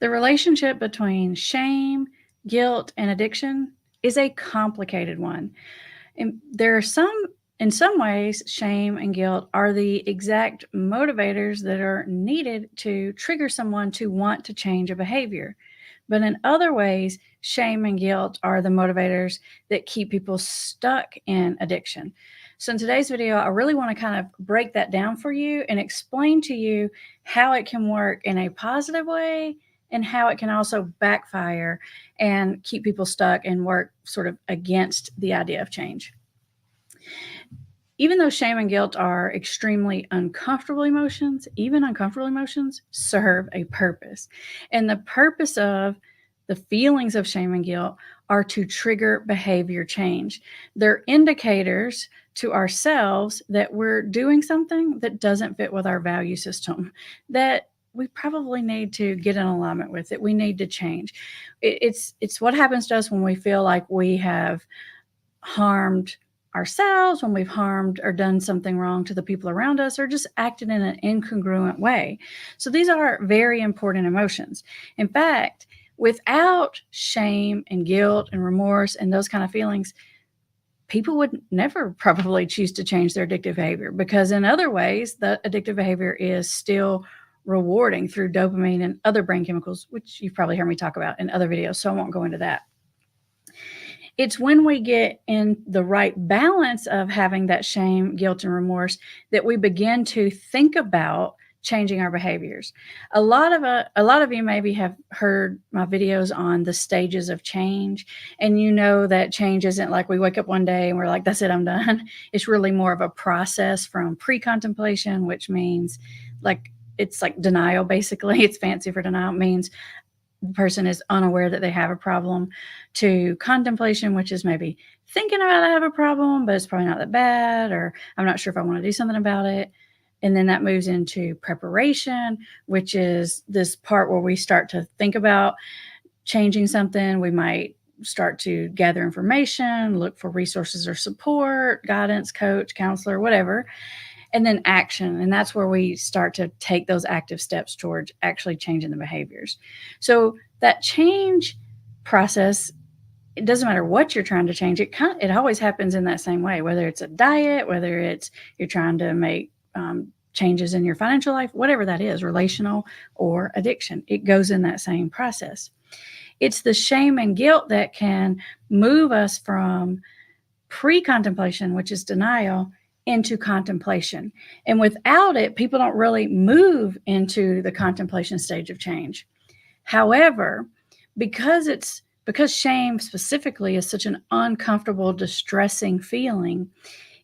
The relationship between shame, guilt, and addiction is a complicated one. And in some ways, shame and guilt are the exact motivators that are needed to trigger someone to want to change a behavior. But in other ways, shame and guilt are the motivators that keep people stuck in addiction. So, in today's video, I really want to kind of break that down for you and explain to you how it can work in a positive way and how it can also backfire and keep people stuck and work sort of against the idea of change. Even though shame and guilt are extremely uncomfortable emotions, even uncomfortable emotions serve a purpose. And the purpose of the feelings of shame and guilt are to trigger behavior change. They're indicators to ourselves that we're doing something that doesn't fit with our value system, that we probably need to get in alignment with, that we need to change. It's what happens to us when we feel like we have harmed ourselves, when we've harmed or done something wrong to the people around us, or just acted in an incongruent way. So these are very important emotions. In fact, without shame and guilt and remorse and those kind of feelings, people would never probably choose to change their addictive behavior, because in other ways, the addictive behavior is still rewarding through dopamine and other brain chemicals, which you've probably heard me talk about in other videos, so I won't go into that. It's when we get in the right balance of having that shame, guilt, and remorse that we begin to think about changing our behaviors. A lot of you maybe have heard my videos on the stages of change, and you know that change isn't like we wake up one day and we're like, that's it, I'm done. It's really more of a process from pre-contemplation, which means it's like denial, basically. It's fancy for denial. It means the person is unaware that they have a problem, to contemplation, which is maybe thinking about I have a problem, but it's probably not that bad, or I'm not sure if I want to do something about it. And then that moves into preparation, which is this part where we start to think about changing something. We might start to gather information, look for resources or support, guidance, coach, counselor, whatever. And then action. And that's where we start to take those active steps towards actually changing the behaviors. So that change process, it doesn't matter what you're trying to change. It always happens in that same way, whether it's a diet, whether it's you're trying to make changes in your financial life, whatever that is, relational or addiction, it goes in that same process. It's the shame and guilt that can move us from pre-contemplation, which is denial, into contemplation. And without it, people don't really move into the contemplation stage of change. However, because shame specifically is such an uncomfortable, distressing feeling,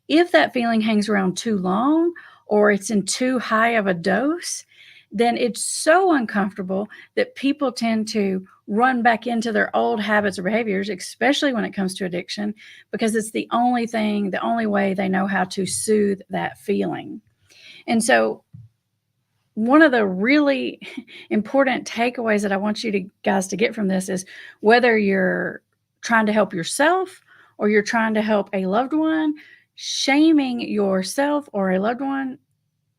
if that feeling hangs around too long or it's in too high of a dose, then it's so uncomfortable that people tend to run back into their old habits or behaviors, especially when it comes to addiction, because it's the only way they know how to soothe that feeling. And so one of the really important takeaways that I want you guys to get from this is, whether you're trying to help yourself or you're trying to help a loved one, shaming yourself or a loved one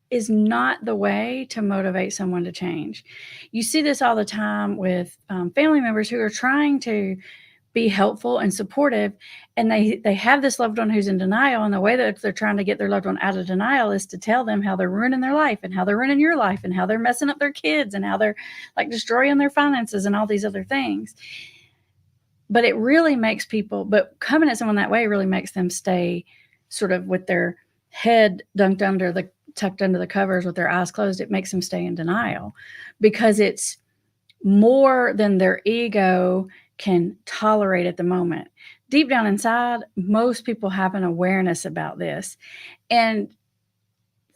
is not the way to motivate someone to change. You see this all the time with family members who are trying to be helpful and supportive, and they have this loved one who's in denial, and the way that they're trying to get their loved one out of denial is to tell them how they're ruining their life and how they're ruining your life and how they're messing up their kids and how they're like destroying their finances and all these other things. But it really makes but coming at someone that way really makes them stay sort of with their head tucked under the covers with their eyes closed. It makes them stay in denial, because it's more than their ego can tolerate at the moment. Deep down inside, most people have an awareness about this. And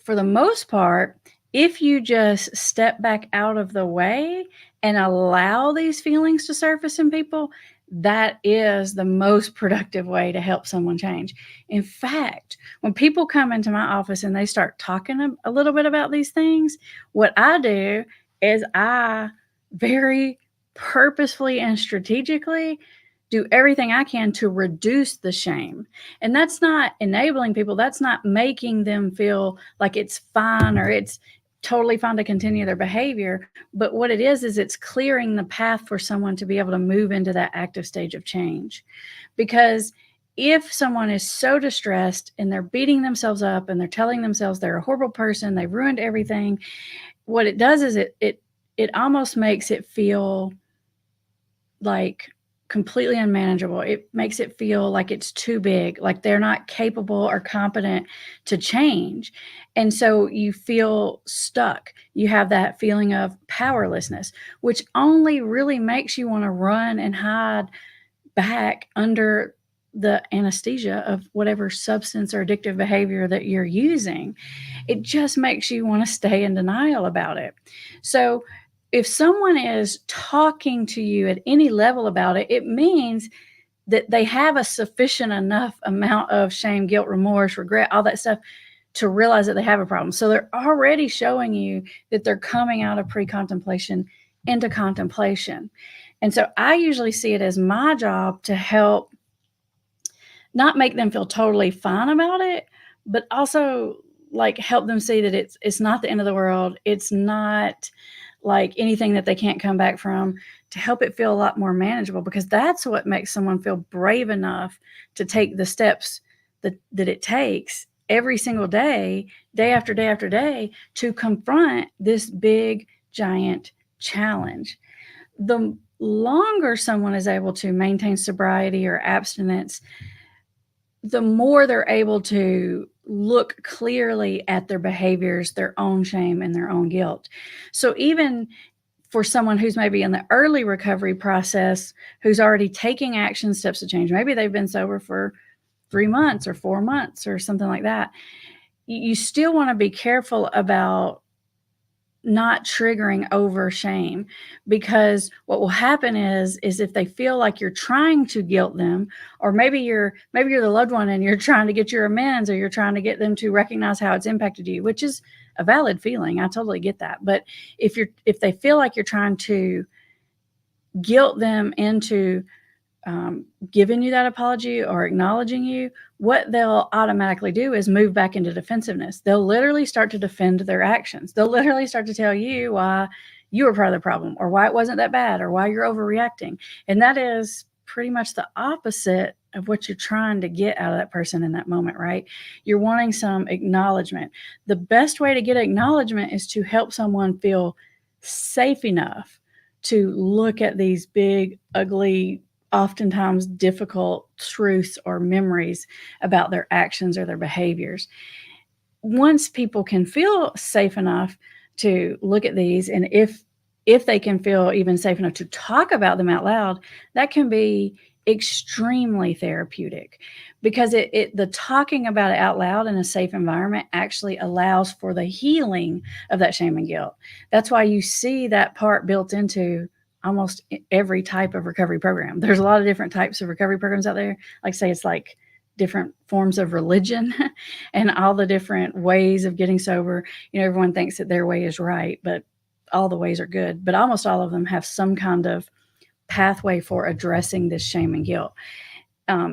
for the most part, if you just step back out of the way and allow these feelings to surface in people, that is the most productive way to help someone change. In fact, when people come into my office and they start talking a little bit about these things, what I do is I very purposefully and strategically do everything I can to reduce the shame. And that's not enabling people. That's not making them feel like it's fine or it's totally fine to continue their behavior. But what it is it's clearing the path for someone to be able to move into that active stage of change. Because if someone is so distressed and they're beating themselves up and they're telling themselves they're a horrible person, they've ruined everything, what it does is it almost makes it feel like completely unmanageable. It makes it feel like it's too big, like they're not capable or competent to change. And so you feel stuck. You have that feeling of powerlessness, which only really makes you want to run and hide back under the anesthesia of whatever substance or addictive behavior that you're using. It just makes you want to stay in denial about it. So if someone is talking to you at any level about it, it means that they have a sufficient enough amount of shame, guilt, remorse, regret, all that stuff to realize that they have a problem. So they're already showing you that they're coming out of pre-contemplation into contemplation. And so I usually see it as my job to help not make them feel totally fine about it, but also like help them see that it's not the end of the world. It's not like anything that they can't come back from, to help it feel a lot more manageable, because that's what makes someone feel brave enough to take the steps that it takes every single day, day after day after day, to confront this big, giant challenge. The longer someone is able to maintain sobriety or abstinence, the more they're able to look clearly at their behaviors, their own shame, and their own guilt. So even for someone who's maybe in the early recovery process, who's already taking action steps to change, maybe they've been sober for 3 months or 4 months or something like that, you still want to be careful about not triggering over shame, because what will happen is if they feel like you're trying to guilt them, or maybe you're the loved one and you're trying to get your amends, or you're trying to get them to recognize how it's impacted you, which is a valid feeling. I totally get that. But if they feel like you're trying to guilt them into giving you that apology or acknowledging you, what they'll automatically do is move back into defensiveness. They'll literally start to defend their actions. They'll literally start to tell you why you were part of the problem, or why it wasn't that bad, or why you're overreacting. And that is pretty much the opposite of what you're trying to get out of that person in that moment, right? You're wanting some acknowledgement. The best way to get acknowledgement is to help someone feel safe enough to look at these big, ugly, oftentimes difficult truths or memories about their actions or their behaviors. Once people can feel safe enough to look at these, and if they can feel even safe enough to talk about them out loud, that can be extremely therapeutic, because the talking about it out loud in a safe environment actually allows for the healing of that shame and guilt. That's why you see that part built into almost every type of recovery program. There's a lot of different types of recovery programs out there. Like say it's like different forms of religion and all the different ways of getting sober. Everyone thinks that their way is right, but all the ways are good. But almost all of them have some kind of pathway for addressing this shame and guilt.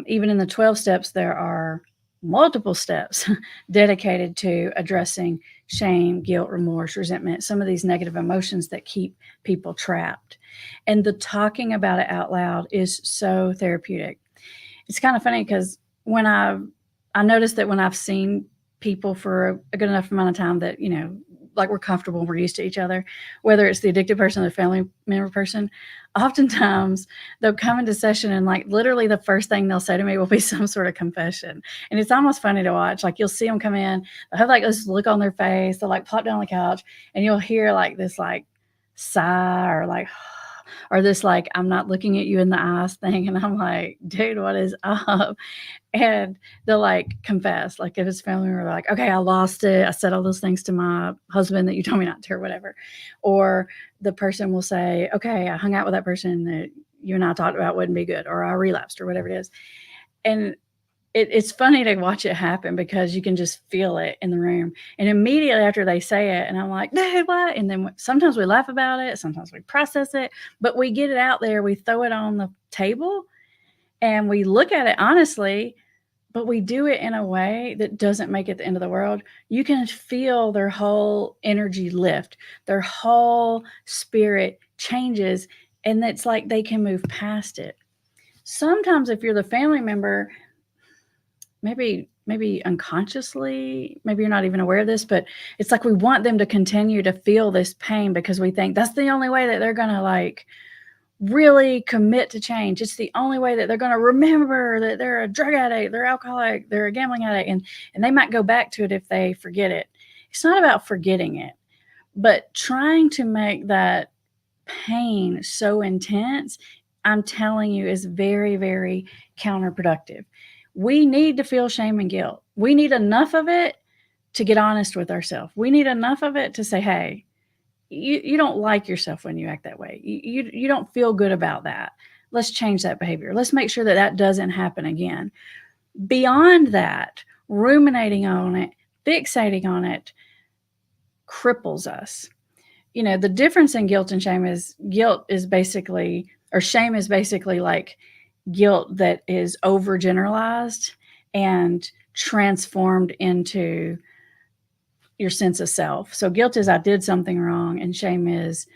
Even in the 12 steps, there are multiple steps dedicated to addressing shame, guilt, remorse, resentment, some of these negative emotions that keep people trapped. And the talking about it out loud is so therapeutic. It's kind of funny because when I noticed that when I've seen people for a good enough amount of time that, like we're comfortable, we're used to each other, whether it's the addicted person or the family member person, oftentimes they'll come into session and like literally the first thing they'll say to me will be some sort of confession. And it's almost funny to watch. Like you'll see them come in, they'll have like this look on their face, they'll like plop down on the couch, and you'll hear like this like sigh or like, or this like, I'm not looking at you in the eyes thing. And I'm like, dude, what is up? And they'll like confess, like if it's family member, they're like, okay, I lost it. I said all those things to my husband that you told me not to, or whatever. Or the person will say, okay, I hung out with that person that you and I talked about wouldn't be good, or I relapsed, or whatever it is. And it's funny to watch it happen because you can just feel it in the room. And immediately after they say it, and I'm like, no, what? And then sometimes we laugh about it, sometimes we process it, but we get it out there, we throw it on the table, and we look at it honestly. but we do it in a way that doesn't make it the end of the world. You can feel their whole energy lift, their whole spirit changes, and it's like they can move past it. Sometimes if you're the family member, maybe unconsciously, maybe you're not even aware of this, but it's like we want them to continue to feel this pain because we think that's the only way that they're going to like really commit to change. It's the only way that they're going to remember that they're a drug addict, they're alcoholic, they're a gambling addict, and they might go back to it if they forget it. It's not about forgetting it, but trying to make that pain so intense, I'm telling you, is very, very counterproductive. We need to feel shame and guilt. We need enough of it to get honest with ourselves. We need enough of it to say, hey, you don't like yourself when you act that way. You don't feel good about that. Let's change that behavior. Let's make sure that that doesn't happen again. Beyond that, ruminating on it, fixating on it, cripples us. You know, the difference in guilt and shame is shame is basically like guilt that is overgeneralized and transformed into your sense of self. So guilt is I did something wrong, and shame is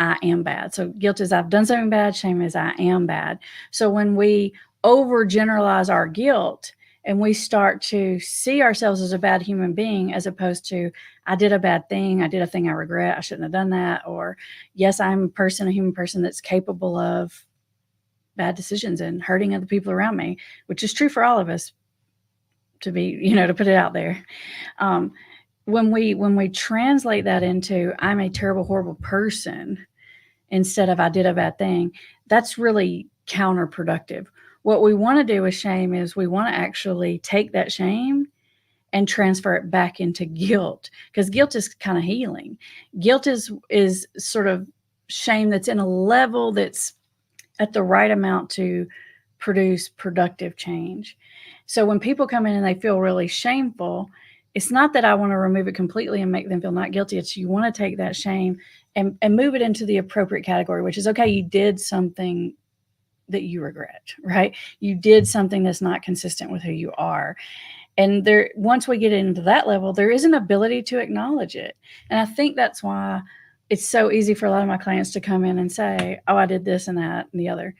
I am bad. So guilt is I've done something bad, shame is I am bad. So when we overgeneralize our guilt and we start to see ourselves as a bad human being as opposed to I did a bad thing, I did a thing I regret, I shouldn't have done that, or yes, I'm a human person that's capable of bad decisions and hurting other people around me, which is true for all of us, to put it out there. When we translate that into I'm a terrible, horrible person instead of I did a bad thing, that's really counterproductive. What we want to do with shame is we want to actually take that shame and transfer it back into guilt, because guilt is kind of healing. Guilt is sort of shame that's in a level that's at the right amount to produce productive change. So when people come in and they feel really shameful, it's not that I want to remove it completely and make them feel not guilty. It's you want to take that shame and move it into the appropriate category, which is, okay, you did something that you regret, right? You did something that's not consistent with who you are. And once we get into that level, there is an ability to acknowledge it. And I think that's why it's so easy for a lot of my clients to come in and say, oh, I did this and that and the other.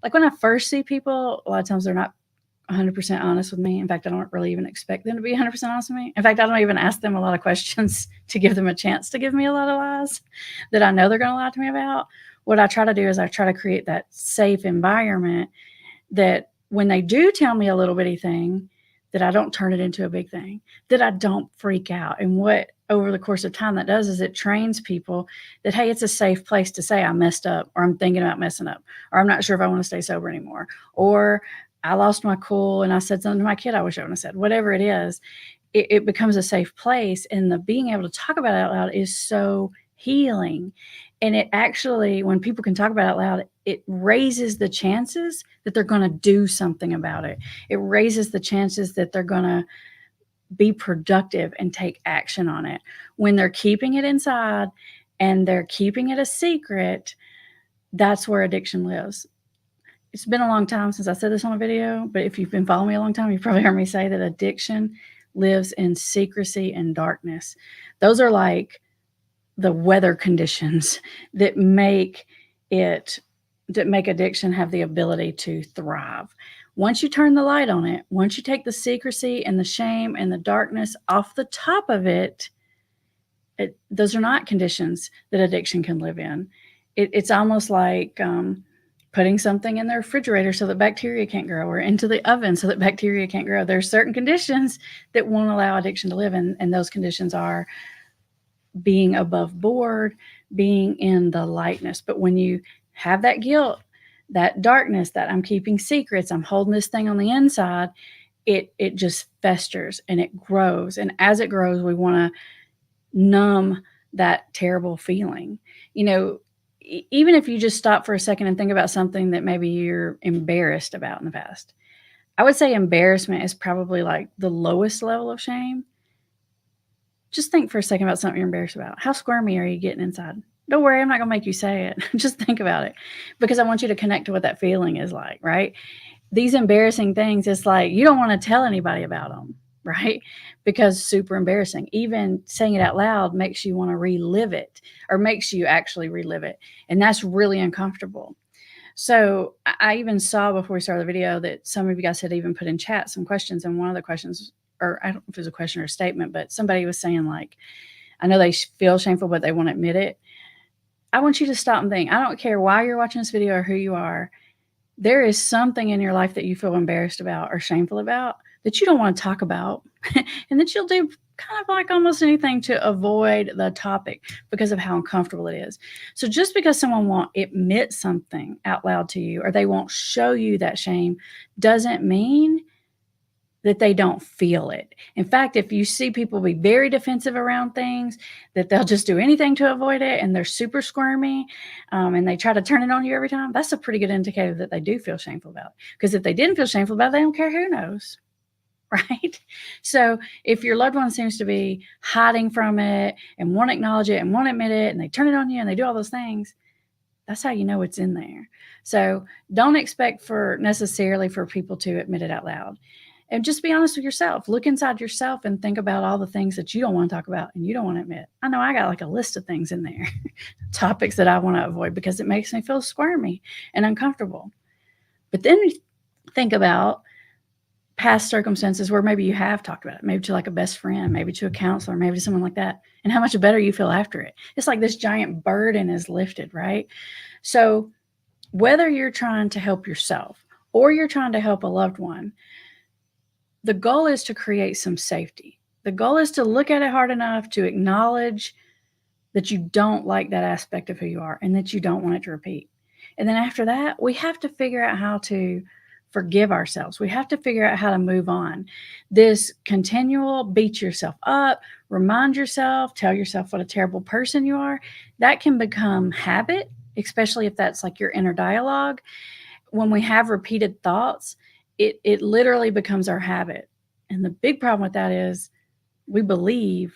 Like when I first see people, a lot of times they're not 100% honest with me. In fact, I don't really even expect them to be 100% honest with me. In fact, I don't even ask them a lot of questions to give them a chance to give me a lot of lies that I know they're going to lie to me about. What I try to do is I try to create that safe environment that when they do tell me a little bitty thing, that I don't turn it into a big thing, that I don't freak out. And what over the course of time that does is it trains people that, hey, it's a safe place to say I messed up, or I'm thinking about messing up, or I'm not sure if I want to stay sober anymore, or I lost my cool and I said something to my kid I wish I wouldn't have said. Whatever it is, it becomes a safe place. And the being able to talk about it out loud is so healing. And it actually, when people can talk about it out loud, it raises the chances that they're going to do something about it. It raises the chances that they're going to be productive and take action on it. When they're keeping it inside and they're keeping it a secret, that's where addiction lives. It's been a long time since I said this on a video, but if you've been following me a long time, you've probably heard me say that addiction lives in secrecy and darkness. Those are like the weather conditions that make addiction have the ability to thrive. Once you turn the light on it, once you take the secrecy and the shame and the darkness off the top of it, those are not conditions that addiction can live in. It's almost like putting something in the refrigerator so that bacteria can't grow, or into the oven so that bacteria can't grow. There are certain conditions that won't allow addiction to live in, and those conditions are being above board, being in the lightness. But when you have that guilt, that darkness, that I'm keeping secrets, I'm holding this thing on the inside, it just festers and it grows. And as it grows, we want to numb that terrible feeling. Even if you just stop for a second and think about something that maybe you're embarrassed about in the past, I would say embarrassment is probably like the lowest level of shame. Just think for a second about something you're embarrassed about. How squirmy are you getting inside? Don't worry, I'm not going to make you say it. Just think about it, because I want you to connect to what that feeling is like, right? these embarrassing things, it's like you don't want to tell anybody about them, right? Because super embarrassing. Even saying it out loud makes you want to relive it, or makes you actually relive it. And that's really uncomfortable. So I even saw before we started the video that some of you guys had even put in chat some questions. And one of the questions, or I don't know if it was a question or a statement, but somebody was saying, like, I know they feel shameful, but they won't admit it. I want you to stop and think. I don't care why you're watching this video or who you are. There is something in your life that you feel embarrassed about or shameful about that you don't want to talk about, and that you'll do kind of like almost anything to avoid the topic because of how uncomfortable it is. So just because someone won't admit something out loud to you, or they won't show you that shame, doesn't mean that they don't feel it. In fact, if you see people be very defensive around things, that they'll just do anything to avoid it, and they're super squirmy, and they try to turn it on you every time, that's a pretty good indicator that they do feel shameful about it. Because if they didn't feel shameful about it, they don't care who knows. Right? So if your loved one seems to be hiding from it and won't acknowledge it and won't admit it, and they turn it on you and they do all those things, that's how you know it's in there. So don't expect necessarily for people to admit it out loud. And just be honest with yourself. Look inside yourself and think about all the things that you don't want to talk about and you don't want to admit. I know I got like a list of things in there, topics that I want to avoid because it makes me feel squirmy and uncomfortable. But then think about past circumstances where maybe you have talked about it, maybe to like a best friend, maybe to a counselor, maybe to someone like that, and how much better you feel after it. It's like this giant burden is lifted, right? So whether you're trying to help yourself or you're trying to help a loved one, the goal is to create some safety. The goal is to look at it hard enough to acknowledge that you don't like that aspect of who you are and that you don't want it to repeat. And then after that, we have to figure out how to forgive ourselves. We have to figure out how to move on. This continual beat yourself up, remind yourself, tell yourself what a terrible person you are, that can become habit, especially if that's like your inner dialogue. When we have repeated thoughts, it literally becomes our habit. And the big problem with that is we believe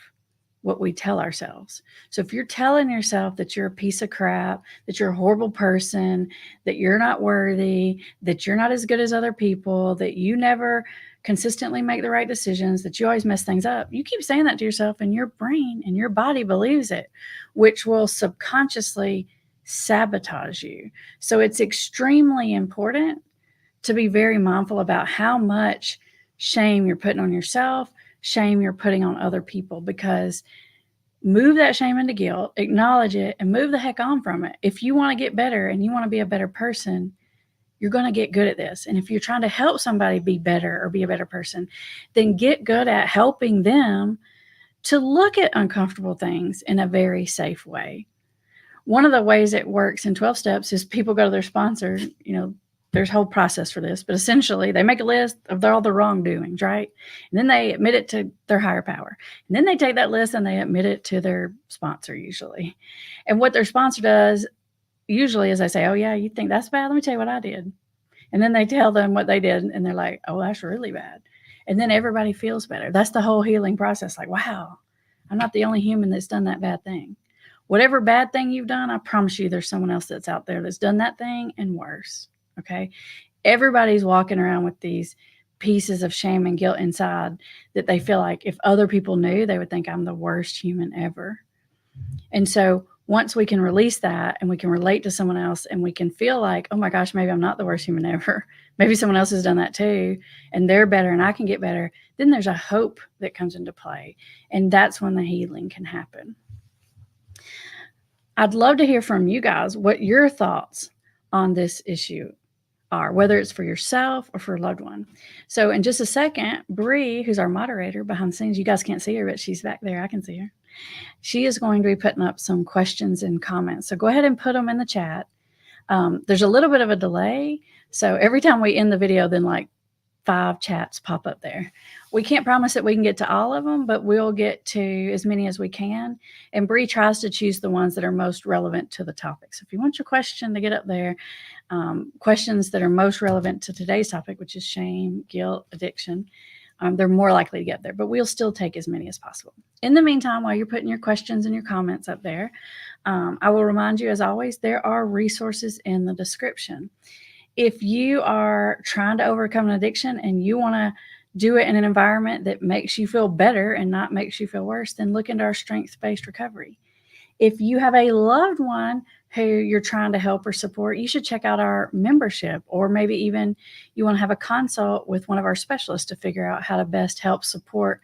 what we tell ourselves. So if you're telling yourself that you're a piece of crap, that you're a horrible person, that you're not worthy, that you're not as good as other people, that you never consistently make the right decisions, that you always mess things up, you keep saying that to yourself, and your brain and your body believes it, which will subconsciously sabotage you. So it's extremely important to be very mindful about how much shame you're putting on yourself, shame you're putting on other people, because move that shame into guilt, acknowledge it, and move the heck on from it. If you want to get better and you want to be a better person, you're going to get good at this. And if you're trying to help somebody be better or be a better person, then get good at helping them to look at uncomfortable things in a very safe way. One of the ways it works in 12 steps is people go to their sponsor, there's a whole process for this, but essentially they make a list of all the wrongdoings, right? And then they admit it to their higher power. And then they take that list and they admit it to their sponsor usually. And what their sponsor does usually is they say, oh yeah, you think that's bad? Let me tell you what I did. And then they tell them what they did and they're like, oh, that's really bad. And then everybody feels better. That's the whole healing process. Like, wow, I'm not the only human that's done that bad thing. Whatever bad thing you've done, I promise you there's someone else that's out there that's done that thing and worse. Okay. Everybody's walking around with these pieces of shame and guilt inside that they feel like if other people knew, they would think I'm the worst human ever. And so once we can release that and we can relate to someone else and we can feel like, oh my gosh, maybe I'm not the worst human ever. Maybe someone else has done that too, and they're better and I can get better. Then there's a hope that comes into play. And that's when the healing can happen. I'd love to hear from you guys what your thoughts on this issue are, whether it's for yourself or for a loved one. So in just a second, Bree, who's our moderator behind the scenes, you guys can't see her, but she's back there. I can see her. She is going to be putting up some questions and comments. So go ahead and put them in the chat. There's a little bit of a delay. So every time we end the video, then like 5 chats pop up there. We can't promise that we can get to all of them, but we'll get to as many as we can. And Bree tries to choose the ones that are most relevant to the topic. So if you want your question to get up there, questions that are most relevant to today's topic, which is shame, guilt, addiction, they're more likely to get there, but we'll still take as many as possible. In the meantime, while you're putting your questions and your comments up there, I will remind you, as always, there are resources in the description. if you are trying to overcome an addiction and you want to do it in an environment that makes you feel better and not makes you feel worse, then look into our strength-based recovery. If you have a loved one who you're trying to help or support, you should check out our membership, or maybe even you want to have a consult with one of our specialists to figure out how to best help support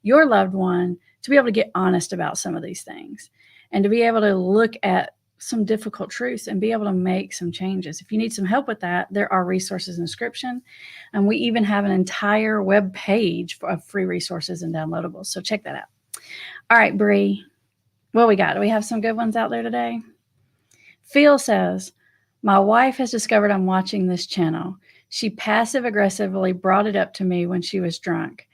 your loved one to be able to get honest about some of these things and to be able to look at some difficult truths and be able to make some changes. If you need some help with that, there are resources in the description. And we even have an entire web page of free resources and downloadables. So check that out. All right, Bree, what we got? Do we have some good ones out there today? Phil says, my wife has discovered I'm watching this channel. She passive aggressively brought it up to me when she was drunk.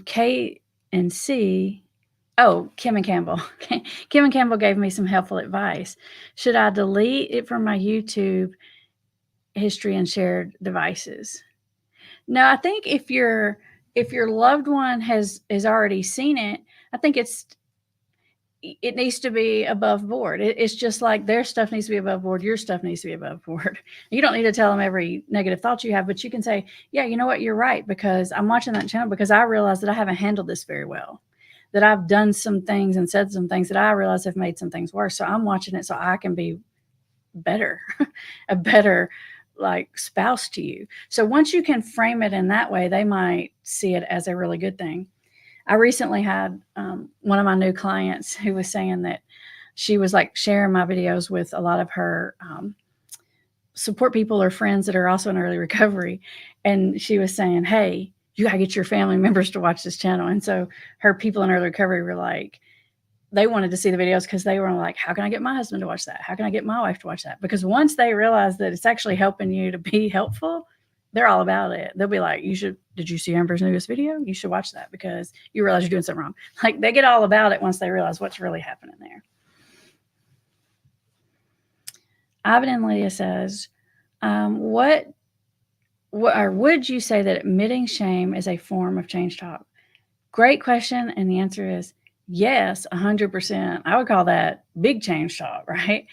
Kate and C. Oh, Kim and Campbell. Kim and Campbell gave me some helpful advice. Should I delete it from my YouTube history and shared devices? No, I think if your loved one has already seen it, I think it needs to be above board. It's just like their stuff needs to be above board. Your stuff needs to be above board. You don't need to tell them every negative thought you have, but you can say, yeah, you know what? You're right, because I'm watching that channel because I realize that I haven't handled this very well, that I've done some things and said some things that I realize have made some things worse. So I'm watching it so I can be better, a better like spouse to you. So once you can frame it in that way, they might see it as a really good thing. I recently had one of my new clients who was saying that she was like sharing my videos with a lot of her support people or friends that are also in early recovery. And she was saying, hey, you got to get your family members to watch this channel. And so her people in early recovery were like, they wanted to see the videos because they were like, how can I get my husband to watch that? How can I get my wife to watch that? Because once they realize that it's actually helping you to be helpful, they're all about it. They'll be like, did you see Amber's newest video? You should watch that because you realize you're doing something wrong. Like they get all about it once they realize what's really happening there. Ivan and Lydia says, would you say that admitting shame is a form of change talk? Great question. And the answer is yes, 100%. I would call that big change talk, right?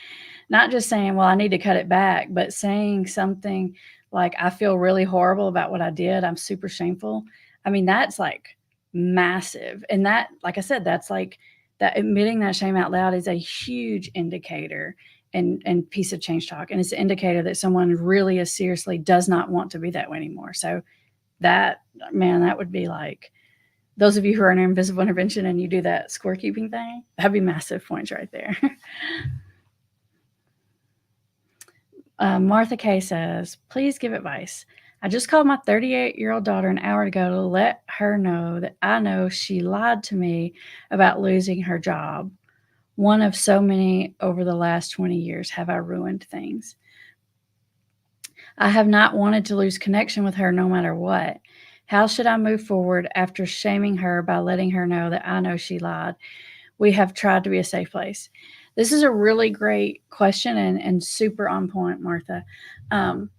Not just saying, well, I need to cut it back, but saying something like, I feel really horrible about what I did. I'm super shameful. I mean, that's like massive. And that, like I said, that's like that admitting that shame out loud is a huge indicator and piece of change talk. And it's an indicator that someone really is seriously does not want to be that way anymore. So that, man, that would be like, those of you who are in invisible intervention and you do that scorekeeping thing, that'd be massive points right there. Martha K says, please give advice. I just called my 38-year-old daughter an hour ago to let her know that I know she lied to me about losing her job. One of so many over the last 20 years. Have I ruined things? I have not wanted to lose connection with her no matter what. How should I move forward after shaming her by letting her know that I know she lied? We have tried to be a safe place. This is a really great question and super on point, Martha. And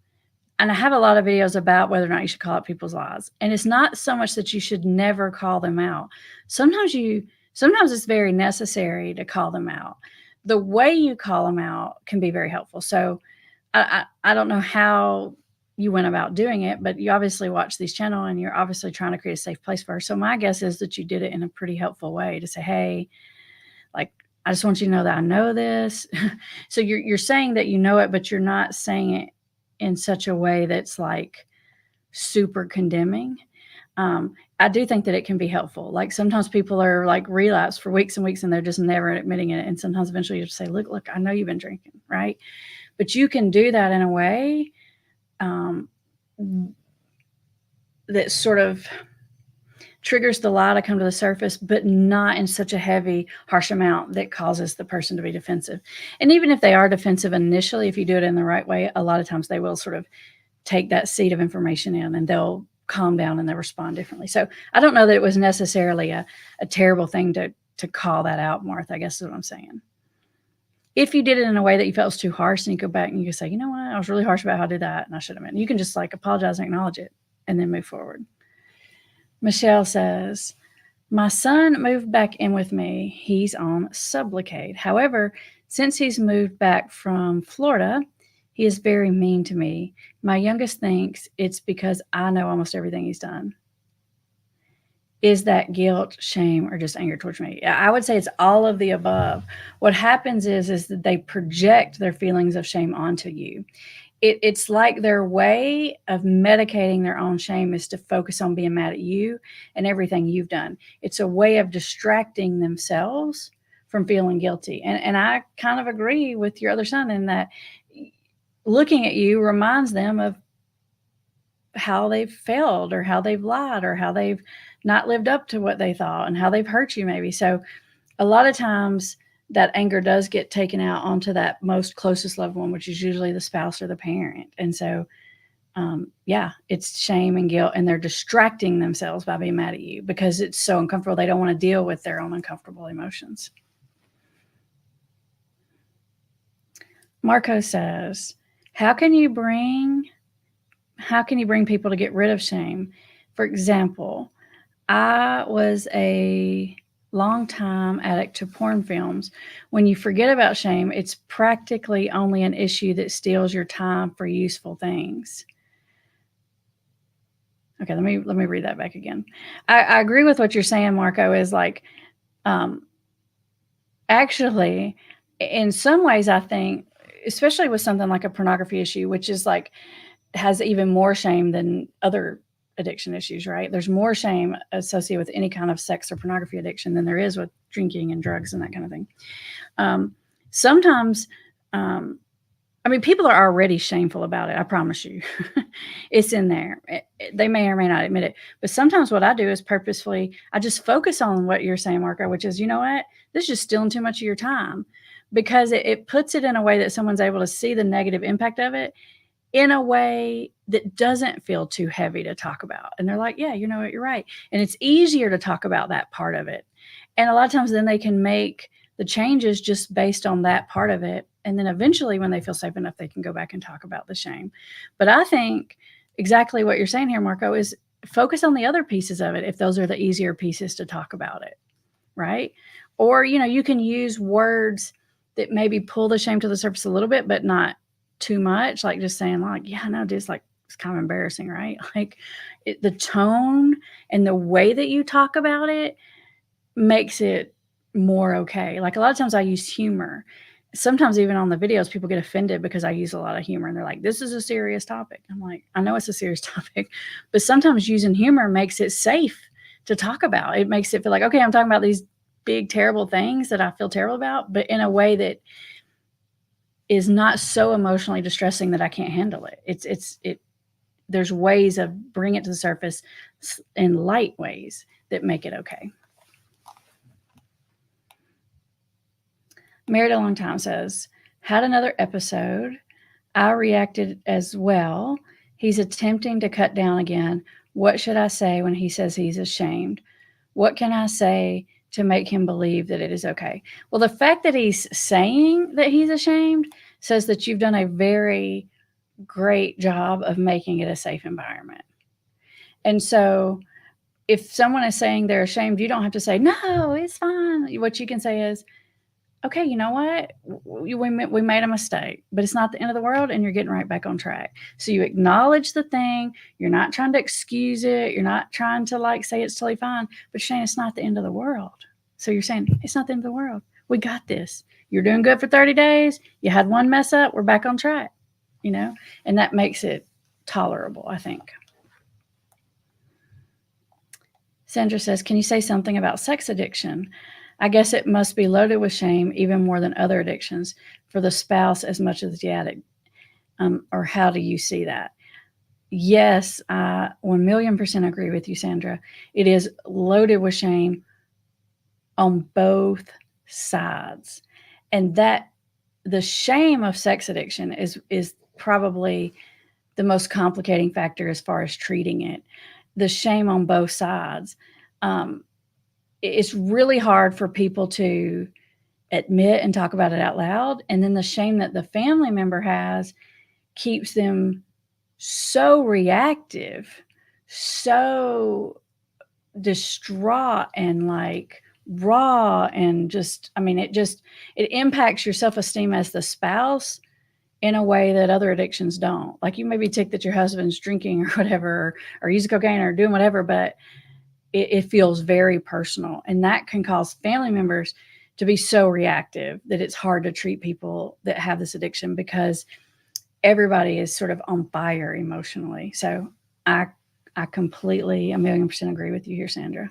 I have a lot of videos about whether or not you should call out people's lies. And it's not so much that you should never call them out. Sometimes it's very necessary to call them out. The way you call them out can be very helpful. So I don't know how you went about doing it, but you obviously watch these channel and you're obviously trying to create a safe place for her. So my guess is that you did it in a pretty helpful way to say, hey, like, I just want you to know that I know this. So you're saying that you know it, but you're not saying it in such a way that's like super condemning. I do think that it can be helpful. Like sometimes people are like relapse for weeks and weeks and they're just never admitting it. And sometimes eventually you have to say, look, I know you've been drinking, right? But you can do that in a way that sort of triggers the lie to come to the surface, but not in such a heavy, harsh amount that causes the person to be defensive. And even if they are defensive initially, if you do it in the right way, a lot of times they will sort of take that seed of information in and they'll calm down and they'll respond differently. So I don't know that it was necessarily a terrible thing to call that out, Martha, I guess is what I'm saying. If you did it in a way that you felt was too harsh, and you go back and you say, you know what, I was really harsh about how I did that and I should have been. You can just like apologize and acknowledge it and then move forward. Michelle says, my son moved back in with me. He's on Sublocade. However, since he's moved back from Florida, He is very mean to me. My youngest thinks it's because I know almost everything he's done. Is that guilt, shame, or just anger towards me? I would say it's all of the above. What happens is that they project their feelings of shame onto you. It's like their way of medicating their own shame is to focus on being mad at you and everything you've done. It's a way of distracting themselves from feeling guilty. And I kind of agree with your other son in that looking at you reminds them of how they've failed or how they've lied or how they've not lived up to what they thought and how they've hurt you maybe. So a lot of times that anger does get taken out onto that most closest loved one, which is usually the spouse or the parent. And so, yeah, it's shame and guilt, and they're distracting themselves by being mad at you because it's so uncomfortable. They don't want to deal with their own uncomfortable emotions. Marco says, how can you bring people to get rid of shame? For example, I was a long time addict to porn films. When you forget about shame, it's practically only an issue that steals your time for useful things. Okay, let me read that back again. I agree with what you're saying, Marco, is like actually in some ways I think, especially with something like a pornography issue, which is like has even more shame than other addiction issues, right? There's more shame associated with any kind of sex or pornography addiction than there is with drinking and drugs and that kind of thing. Sometimes, people are already shameful about it. I promise you. It's in there. They may or may not admit it. But sometimes what I do is purposefully, I just focus on what you're saying, Marco, which is, you know what? This is just stealing too much of your time, because it puts it in a way that someone's able to see the negative impact of it in a way that doesn't feel too heavy to talk about. And they're like, yeah, you know what, you're right. And it's easier to talk about that part of it. And a lot of times then they can make the changes just based on that part of it. And then eventually when they feel safe enough, they can go back and talk about the shame. But I think exactly what you're saying here, Marco, is focus on the other pieces of it if those are the easier pieces to talk about it, right? Or, you can use words that maybe pull the shame to the surface a little bit, but not too much, like just saying like, yeah, no, just like, it's kind of embarrassing, right? Like the tone and the way that you talk about it makes it more okay. Like a lot of times I use humor. Sometimes even on the videos, people get offended because I use a lot of humor and they're like, this is a serious topic. I'm like, I know it's a serious topic, but sometimes using humor makes it safe to talk about. It makes it feel like, okay, I'm talking about these big, terrible things that I feel terrible about, but in a way that is not so emotionally distressing that I can't handle it. There's ways of bringing it to the surface in light ways that make it okay. Married a long time says, had another episode. I reacted as well. He's attempting to cut down again. What should I say when he says he's ashamed? What can I say to make him believe that it is okay? Well, the fact that he's saying that he's ashamed says that you've done a very great job of making it a safe environment. And so if someone is saying they're ashamed, you don't have to say, no, it's fine. What you can say is, okay, you know what? We made a mistake, but it's not the end of the world and you're getting right back on track. So you acknowledge the thing. You're not trying to excuse it. You're not trying to like say it's totally fine, but you're saying it's not the end of the world. So you're saying it's not the end of the world. We got this. You're doing good for 30 days. You had one mess up. We're back on track, and that makes it tolerable, I think. Sandra says, can you say something about sex addiction? I guess it must be loaded with shame, even more than other addictions, for the spouse as much as the addict. Or how do you see that? Yes, I 1,000,000% agree with you, Sandra. It is loaded with shame on both sides. And that the shame of sex addiction is probably the most complicating factor as far as treating it. The shame on both sides. It's really hard for people to admit and talk about it out loud. And then the shame that the family member has keeps them so reactive, so distraught and like raw and just, it impacts your self-esteem as the spouse in a way that other addictions don't. Like you may be ticked that your husband's drinking or whatever, or using cocaine or doing whatever, but it feels very personal. And that can cause family members to be so reactive that it's hard to treat people that have this addiction because everybody is sort of on fire emotionally. So I completely, 1,000,000% agree with you here, Sandra.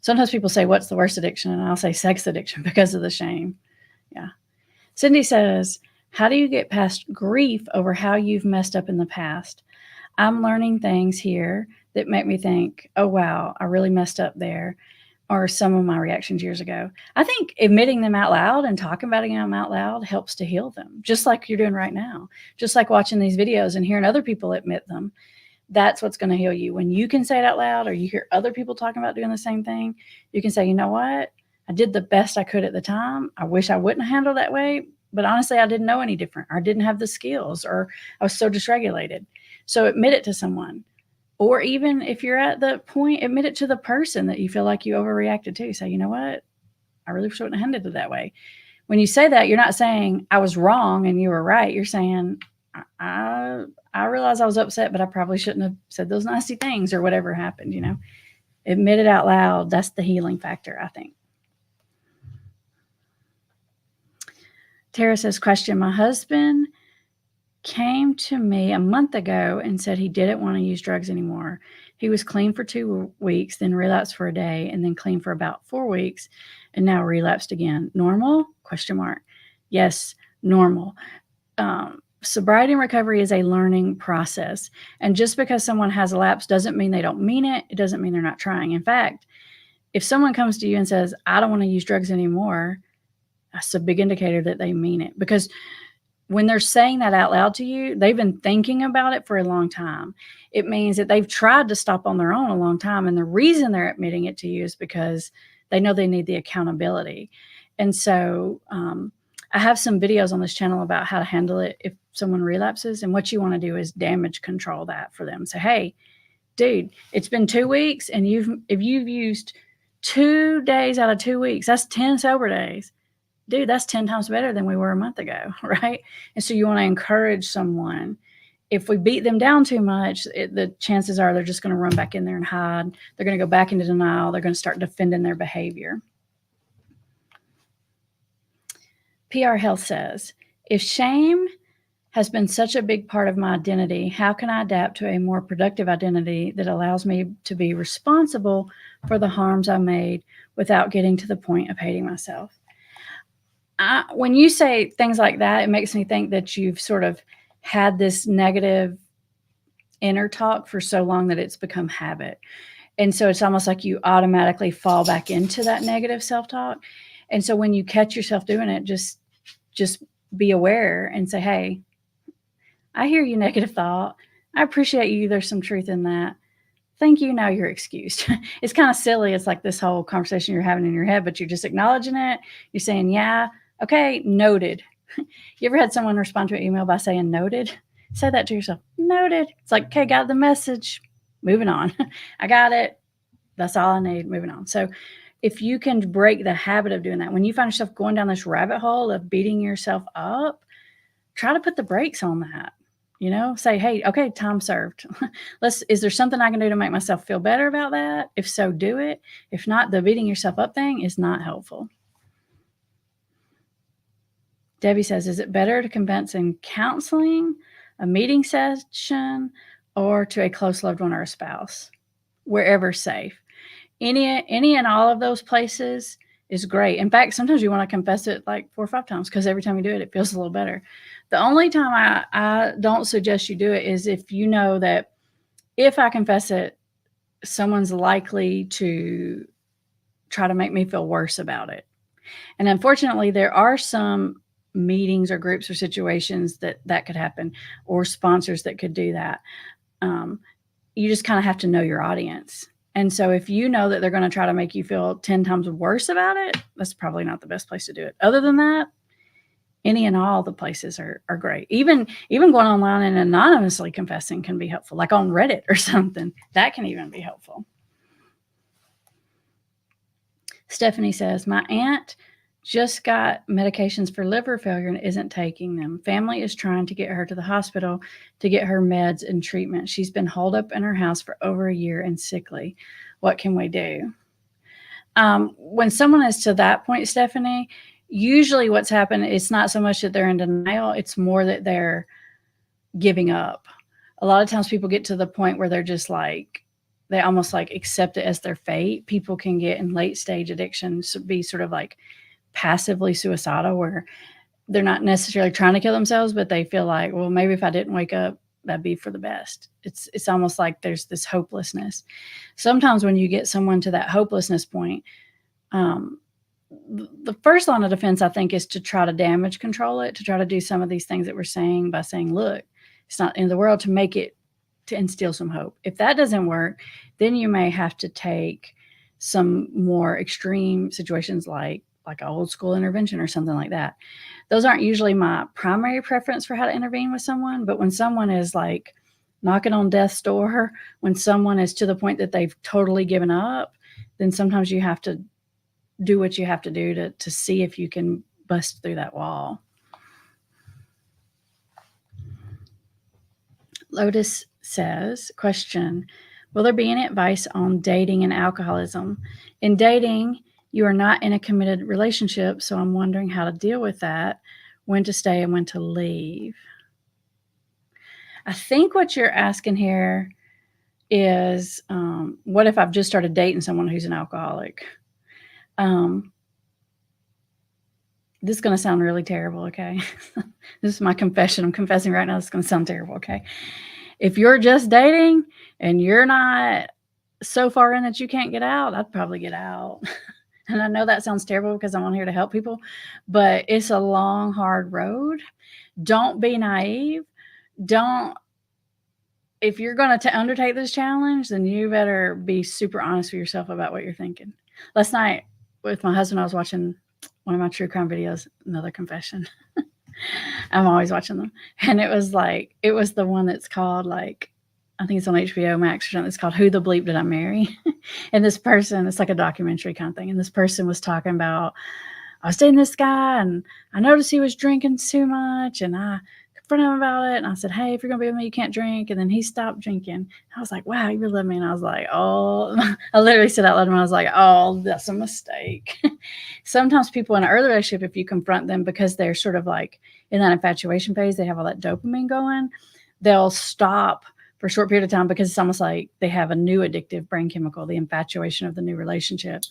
Sometimes people say, what's the worst addiction? And I'll say sex addiction because of the shame. Yeah. Cindy says, how do you get past grief over how you've messed up in the past? I'm learning things here that make me think, oh, wow, I really messed up there, or some of my reactions years ago. I think admitting them out loud and talking about them out loud helps to heal them, just like you're doing right now, just like watching these videos and hearing other people admit them. That's what's going to heal you. When you can say it out loud or you hear other people talking about doing the same thing, you can say, you know what? I did the best I could at the time. I wish I wouldn't have handled that way, but honestly, I didn't know any different, or I didn't have the skills, or I was so dysregulated. So admit it to someone. Or even if you're at the point, admit it to the person that you feel like you overreacted to. Say, you know what? I really shouldn't have handled it that way. When you say that, you're not saying I was wrong and you were right. You're saying, I realize I was upset, but I probably shouldn't have said those nasty things or whatever happened, Admit it out loud. That's the healing factor, I think. Tara says, question, my husband came to me a month ago and said he didn't want to use drugs anymore. He was clean for 2 weeks, then relapsed for a day, and then clean for about 4 weeks, and now relapsed again. Normal? ? Yes, normal. Sobriety and recovery is a learning process. And just because someone has a lapse doesn't mean they don't mean it. It doesn't mean they're not trying. In fact, if someone comes to you and says, I don't want to use drugs anymore, that's a big indicator that they mean it. Because when they're saying that out loud to you, they've been thinking about it for a long time. It means that they've tried to stop on their own a long time. And the reason they're admitting it to you is because they know they need the accountability. And so I have some videos on this channel about how to handle it if someone relapses. And what you want to do is damage control that for them. So, hey, dude, it's been 2 weeks, and if you've used 2 days out of 2 weeks, that's 10 sober days. Dude, that's 10 times better than we were a month ago, right? And so you want to encourage someone. If we beat them down too much, the chances are they're just going to run back in there and hide. They're going to go back into denial. They're going to start defending their behavior. PR Health says, if shame has been such a big part of my identity, how can I adapt to a more productive identity that allows me to be responsible for the harms I made without getting to the point of hating myself? When you say things like that, it makes me think that you've sort of had this negative inner talk for so long that it's become habit. And so it's almost like you automatically fall back into that negative self-talk. And so when you catch yourself doing it, just be aware and say, hey, I hear you, negative thought. I appreciate you. There's some truth in that. Thank you. Now you're excused. It's kind of silly. It's like this whole conversation you're having in your head, but you're just acknowledging it. You're saying, yeah, okay, noted. You ever had someone respond to an email by saying noted? Say that to yourself. Noted. It's like, okay, got the message. Moving on. I got it. That's all I need. Moving on. So if you can break the habit of doing that, when you find yourself going down this rabbit hole of beating yourself up, try to put the brakes on that. Say, hey, okay, time served. Is there something I can do to make myself feel better about that? If so, do it. If not, the beating yourself up thing is not helpful. Debbie says, is it better to confess in counseling, a meeting session, or to a close loved one or a spouse? Wherever safe. Any and all of those places is great. In fact, sometimes you want to confess it like 4 or 5 times because every time you do it, it feels a little better. The only time I don't suggest you do it is if you know that if I confess it, someone's likely to try to make me feel worse about it. And unfortunately, there are some meetings or groups or situations that could happen, or sponsors that could do that. You just kind of have to know your audience. And so if you know that they're going to try to make you feel 10 times worse about it, that's probably not the best place to do it. Other than that, any and all the places are great. Even going online and anonymously confessing can be helpful, like on Reddit or something. That can even be helpful. Stephanie says, my aunt just got medications for liver failure and isn't taking them. Family is trying to get her to the hospital to get her meds and treatment. She's been holed up in her house for over a year and sickly. What can we do? When someone is to that point, Stephanie, usually what's happened, it's not so much that they're in denial, it's more that they're giving up. A lot of times people get to the point where they're just like, they almost like accept it as their fate. People can get in late stage addictions, be sort of like passively suicidal, where they're not necessarily trying to kill themselves, but they feel like, well, maybe if I didn't wake up, that'd be for the best. It's almost like there's this hopelessness. Sometimes when you get someone to that hopelessness point, the first line of defense, I think, is to try to damage control it, to try to do some of these things that we're saying by saying, look, it's not in the world, to make it, to instill some hope. If that doesn't work, then you may have to take some more extreme situations like an old school intervention or something like that. Those aren't usually my primary preference for how to intervene with someone, but when someone is like knocking on death's door, when someone is to the point that they've totally given up, then sometimes you have to do what you have to do to see if you can bust through that wall. Lotus says, question, will there be any advice on dating and alcoholism? In dating, you are not in a committed relationship, so I'm wondering how to deal with that, when to stay and when to leave. I think what you're asking here is, what if I've just started dating someone who's an alcoholic? This is going to sound really terrible, okay? This is my confession. I'm confessing right now. This is going to sound terrible, okay? If you're just dating and you're not so far in that you can't get out, I'd probably get out. And I know that sounds terrible because I'm on here to help people, but it's a long, hard road. Don't be naive. If you're going to undertake this challenge, then you better be super honest with yourself about what you're thinking. Last night with my husband, I was watching one of my true crime videos, another confession. I'm always watching them. And it was the one that's called, like, I think it's on HBO Max or something. It's called Who the Bleep Did I Marry? And this person, it's like a documentary kind of thing. And this person was talking about, I was dating this guy and I noticed he was drinking too much. And I confronted him about it. And I said, hey, if you're going to be with me, you can't drink. And then he stopped drinking. I was like, wow, you really love me. And I was like, oh, I literally said out loud to him, I was like, oh, that's a mistake. Sometimes people in an early relationship, if you confront them because they're sort of like in that infatuation phase, they have all that dopamine going, they'll stop for a short period of time because it's almost like they have a new addictive brain chemical, the infatuation of the new relationship.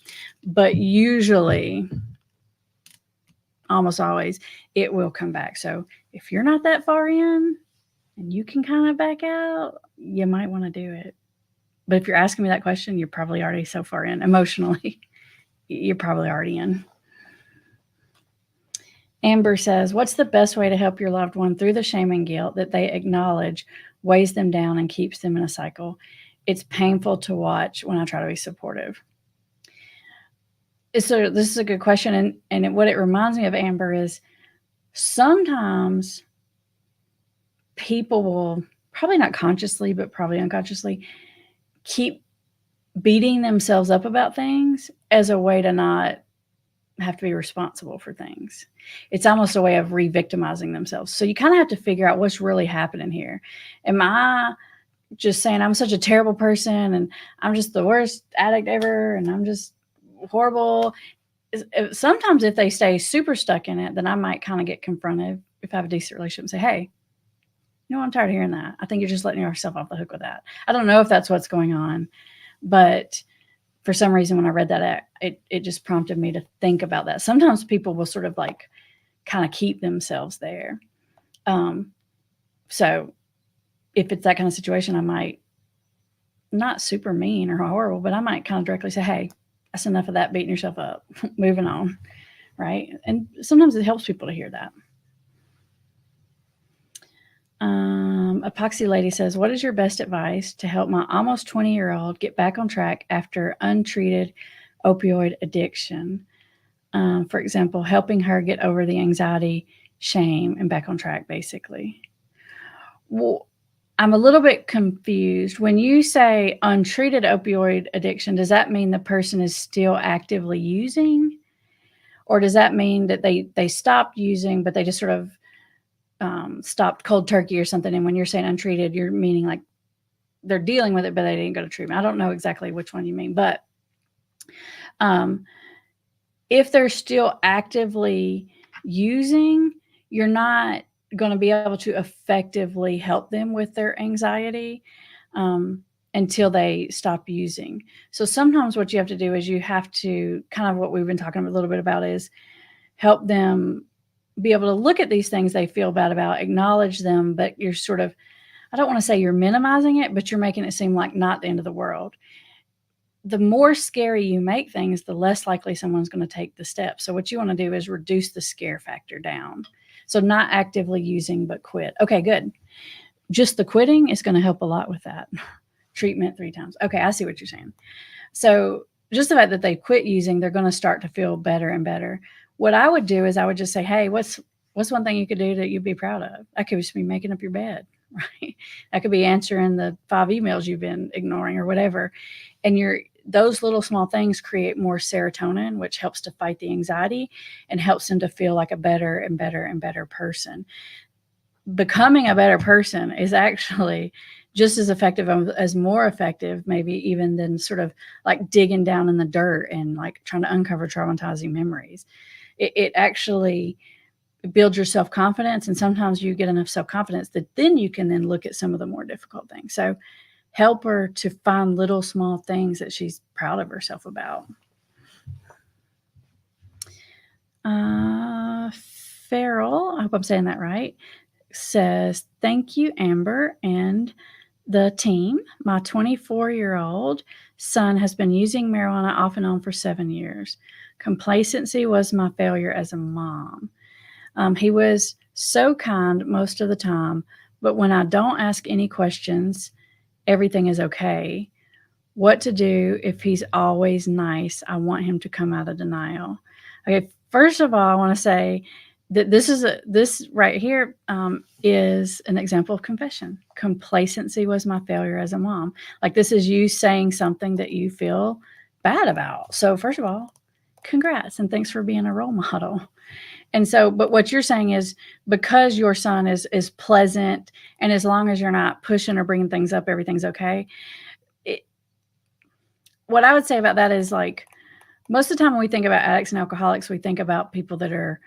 But usually, almost always, it will come back. So if you're not that far in and you can kind of back out, you might want to do it. But if you're asking me that question, you're probably already so far in emotionally. You're probably already in. Amber says, what's the best way to help your loved one through the shame and guilt that they acknowledge weighs them down and keeps them in a cycle? It's painful to watch when I try to be supportive. So this is a good question. And what it reminds me of, Amber, is sometimes people will, probably not consciously, but probably unconsciously, keep beating themselves up about things as a way to not have to be responsible for things. It's almost a way of re-victimizing themselves. So you kind of have to figure out what's really happening here. Am I just saying I'm such a terrible person and I'm just the worst addict ever and I'm just horrible? Sometimes if they stay super stuck in it, then I might kind of get confronted if I have a decent relationship and say, hey, you know, I'm tired of hearing that. I think you're just letting yourself off the hook with that. I don't know if that's what's going on, but for some reason, when I read that, it just prompted me to think about that. Sometimes people will sort of like kind of keep themselves there. So if it's that kind of situation, I might not super mean or horrible, but I might kind of directly say, hey, that's enough of that beating yourself up, moving on, right? And sometimes it helps people to hear that. Epoxy Lady says, what is your best advice to help my almost 20-year-old get back on track after untreated opioid addiction? For example, helping her get over the anxiety, shame, and back on track, basically. Well, I'm a little bit confused. When you say untreated opioid addiction, does that mean the person is still actively using? Or does that mean that they stopped using, but they just sort of stopped cold turkey or something? And when you're saying untreated, you're meaning like they're dealing with it, but they didn't go to treatment. I don't know exactly which one you mean, but if they're still actively using, you're not going to be able to effectively help them with their anxiety until they stop using. So sometimes what you have to do is you have to kind of what we've been talking a little bit about is help them be able to look at these things they feel bad about, acknowledge them, but you're sort of, I don't want to say you're minimizing it, but you're making it seem like not the end of the world. The more scary you make things, the less likely someone's going to take the step. So what you want to do is reduce the scare factor down. So not actively using, but quit. Okay, good. Just the quitting is going to help a lot with that. Treatment 3 times. Okay, I see what you're saying. So just the fact that they quit using, they're going to start to feel better and better. What I would do is I would just say, hey, what's one thing you could do that you'd be proud of? That could just be making up your bed, right? That could be answering the 5 emails you've been ignoring or whatever. And those little small things create more serotonin, which helps to fight the anxiety and helps them to feel like a better and better and better person. Becoming a better person is actually just as effective as more effective, maybe even than sort of like digging down in the dirt and like trying to uncover traumatizing memories. It actually builds your self-confidence. And sometimes you get enough self-confidence that then you can then look at some of the more difficult things. So help her to find little small things that she's proud of herself about. Farrell, I hope I'm saying that right, says, thank you, Amber, and the team. My 24-year-old son has been using marijuana off and on for 7 years. Complacency was my failure as a mom. He was so kind most of the time, but when I don't ask any questions, everything is okay. What to do if he's always nice? I want him to come out of denial. Okay, first of all, I want to say that this right here is an example of confession. Complacency was my failure as a mom. Like this is you saying something that you feel bad about. So first of all, congrats and thanks for being a role model. And so, but what you're saying is because your son is pleasant and as long as you're not pushing or bringing things up, everything's okay. What I would say about that is like most of the time when we think about addicts and alcoholics, we think about people that are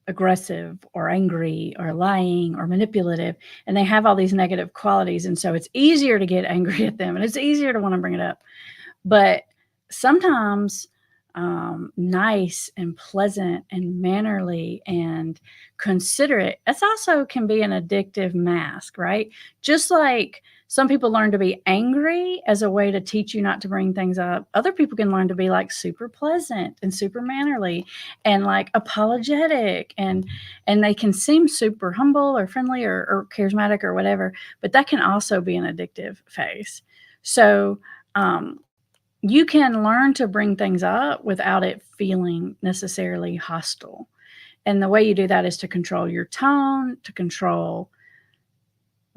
aggressive or angry or lying or manipulative, and they have all these negative qualities. And so it's easier to get angry at them and it's easier to want to bring it up. But sometimes nice and pleasant and mannerly and considerate, that's also can be an addictive mask, right? Just like some people learn to be angry as a way to teach you not to bring things up. Other people can learn to be like super pleasant and super mannerly and like apologetic and they can seem super humble or friendly or charismatic or whatever, but that can also be an addictive phase. So, you can learn to bring things up without it feeling necessarily hostile. And the way you do that is to control your tone, to control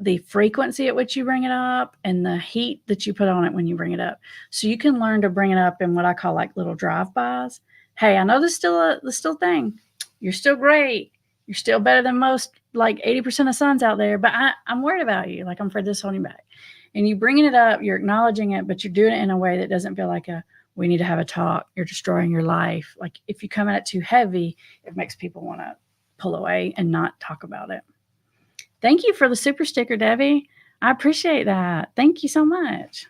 the frequency at which you bring it up and the heat that you put on it when you bring it up. So you can learn to bring it up in what I call like little drive-bys. Hey, I know there's still a thing. You're still great. You're still better than most, like 80% of sons out there, but I'm worried about you. Like I'm afraid this holding back. And you bringing it up, you're acknowledging it, but you're doing it in a way that doesn't feel like we need to have a talk. You're destroying your life. Like if you come at it too heavy, it makes people want to pull away and not talk about it. Thank you for the super sticker, Debbie. I appreciate that. Thank you so much.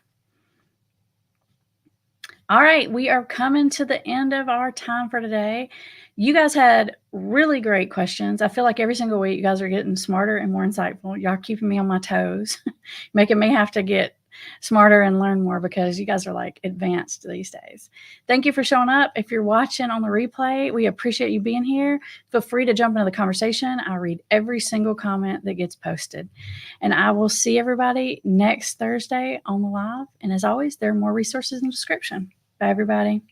All right, we are coming to the end of our time for today. You guys had really great questions. I feel like every single week you guys are getting smarter and more insightful. Y'all are keeping me on my toes, making me have to get smarter and learn more because you guys are like advanced these days. Thank you for showing up. If you're watching on the replay, we appreciate you being here. Feel free to jump into the conversation. I read every single comment that gets posted. And I will see everybody next Thursday on the live. And as always, there are more resources in the description. Bye, everybody.